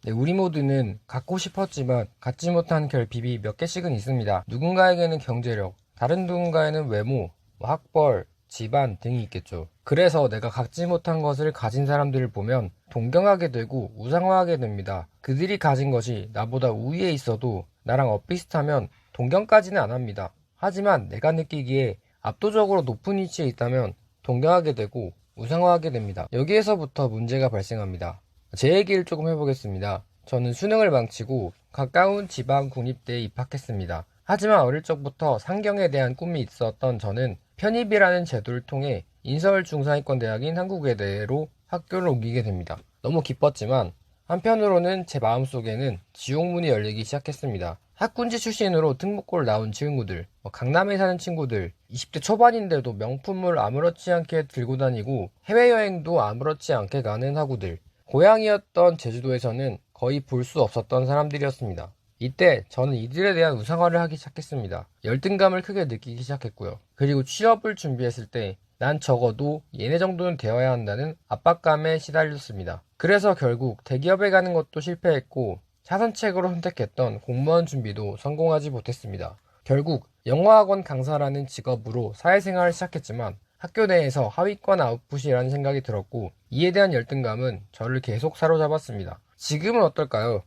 네, 우리 모두는 갖고 싶었지만 갖지 못한 결핍이 몇 개씩은 있습니다. 누군가에게는 경제력, 다른 누군가에는 외모, 학벌, 집안 등이 있겠죠. 그래서 내가 갖지 못한 것을 가진 사람들을 보면 동경하게 되고 우상화하게 됩니다. 그들이 가진 것이 나보다 우위에 있어도 나랑 엇비슷하면 동경까지는 안 합니다. 하지만 내가 느끼기에 압도적으로 높은 위치에 있다면 동경하게 되고 우상화하게 됩니다. 여기에서부터 문제가 발생합니다. 제 얘기를 조금 해보겠습니다. 저는 수능을 망치고 가까운 지방 국립대에 입학했습니다. 하지만 어릴 적부터 상경에 대한 꿈이 있었던 저는 편입이라는 제도를 통해 인서울 중상위권대학인 한국외대로 학교를 옮기게 됩니다. 너무 기뻤지만 한편으로는 제 마음속에는 지옥문이 열리기 시작했습니다. 학군지 출신으로 특목고를 나온 친구들, 강남에 사는 친구들, 20대 초반인데도 명품을 아무렇지 않게 들고 다니고 해외여행도 아무렇지 않게 가는 학우들, 고향이었던 제주도에서는 거의 볼 수 없었던 사람들이었습니다. 이때 저는 이들에 대한 우상화를 하기 시작했습니다. 열등감을 크게 느끼기 시작했고요. 그리고 취업을 준비했을 때 난 적어도 얘네 정도는 되어야 한다는 압박감에 시달렸습니다. 그래서 결국 대기업에 가는 것도 실패했고 차선책으로 선택했던 공무원 준비도 성공하지 못했습니다. 결국 영어학원 강사라는 직업으로 사회생활을 시작했지만 학교 내에서 하위권 아웃풋이라는 생각이 들었고 이에 대한 열등감은 저를 계속 사로잡았습니다. 지금은 어떨까요?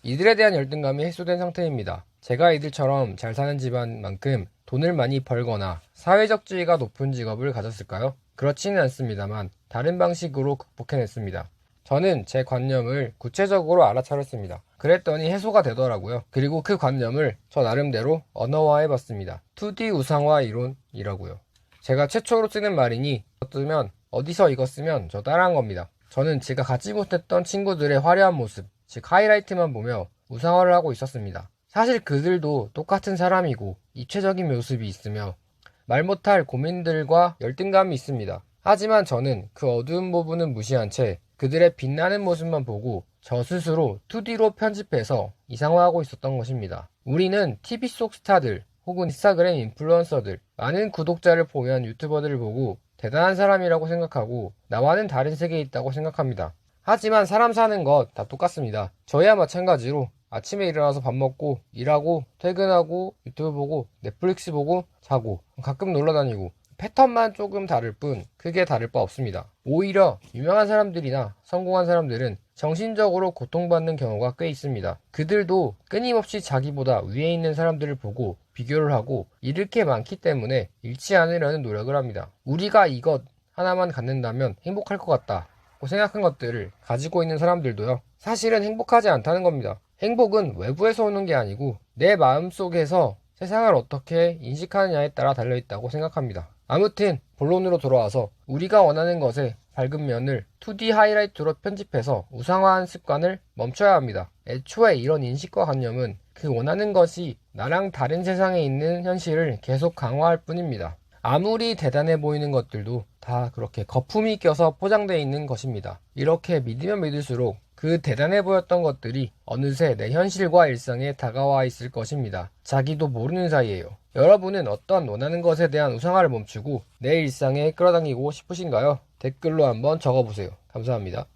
이들에 대한 열등감이 해소된 상태입니다. 제가 이들처럼 잘 사는 집안만큼 돈을 많이 벌거나 사회적 지위가 높은 직업을 가졌을까요? 그렇지는 않습니다만 다른 방식으로 극복해냈습니다. 저는 제 관념을 구체적으로 알아차렸습니다. 그랬더니 해소가 되더라고요. 그리고 그 관념을 저 나름대로 언어화해봤습니다. 2D 우상화 이론이라고요. 제가 최초로 쓰는 말이니 쓰면 어디서 이거 쓰면 저 따라한 겁니다. 저는 제가 갖지 못했던 친구들의 화려한 모습, 즉 하이라이트만 보며 우상화를 하고 있었습니다. 사실 그들도 똑같은 사람이고 입체적인 모습이 있으며 말 못할 고민들과 열등감이 있습니다. 하지만 저는 그 어두운 부분은 무시한 채 그들의 빛나는 모습만 보고 저 스스로 2D로 편집해서 이상화하고 있었던 것입니다. 우리는 TV 속 스타들 혹은 인스타그램 인플루언서들, 많은 구독자를 보유한 유튜버들을 보고 대단한 사람이라고 생각하고 나와는 다른 세계에 있다고 생각합니다. 하지만 사람 사는 것 다 똑같습니다. 저희와 마찬가지로 아침에 일어나서 밥 먹고 일하고 퇴근하고 유튜브 보고 넷플릭스 보고 자고 가끔 놀러 다니고 패턴만 조금 다를 뿐 크게 다를 바 없습니다. 오히려 유명한 사람들이나 성공한 사람들은 정신적으로 고통받는 경우가 꽤 있습니다. 그들도 끊임없이 자기보다 위에 있는 사람들을 보고 비교를 하고 잃을 게 많기 때문에 잃지 않으려는 노력을 합니다. 우리가 이것 하나만 갖는다면 행복할 것 같다고 생각한 것들을 가지고 있는 사람들도요, 사실은 행복하지 않다는 겁니다. 행복은 외부에서 오는 게 아니고 내 마음속에서 세상을 어떻게 인식하느냐에 따라 달려있다고 생각합니다. 아무튼 본론으로 돌아와서 우리가 원하는 것의 밝은 면을 2D 하이라이트로 편집해서 우상화한 습관을 멈춰야 합니다. 애초에 이런 인식과 관념은 그 원하는 것이 나랑 다른 세상에 있는 현실을 계속 강화할 뿐입니다. 아무리 대단해 보이는 것들도 다 그렇게 거품이 껴서 포장되어 있는 것입니다. 이렇게 믿으면 믿을수록 그 대단해 보였던 것들이 어느새 내 현실과 일상에 다가와 있을 것입니다. 자기도 모르는 사이에요. 여러분은 어떤 원하는 것에 대한 우상화를 멈추고 내 일상에 끌어당기고 싶으신가요? 댓글로 한번 적어보세요. 감사합니다.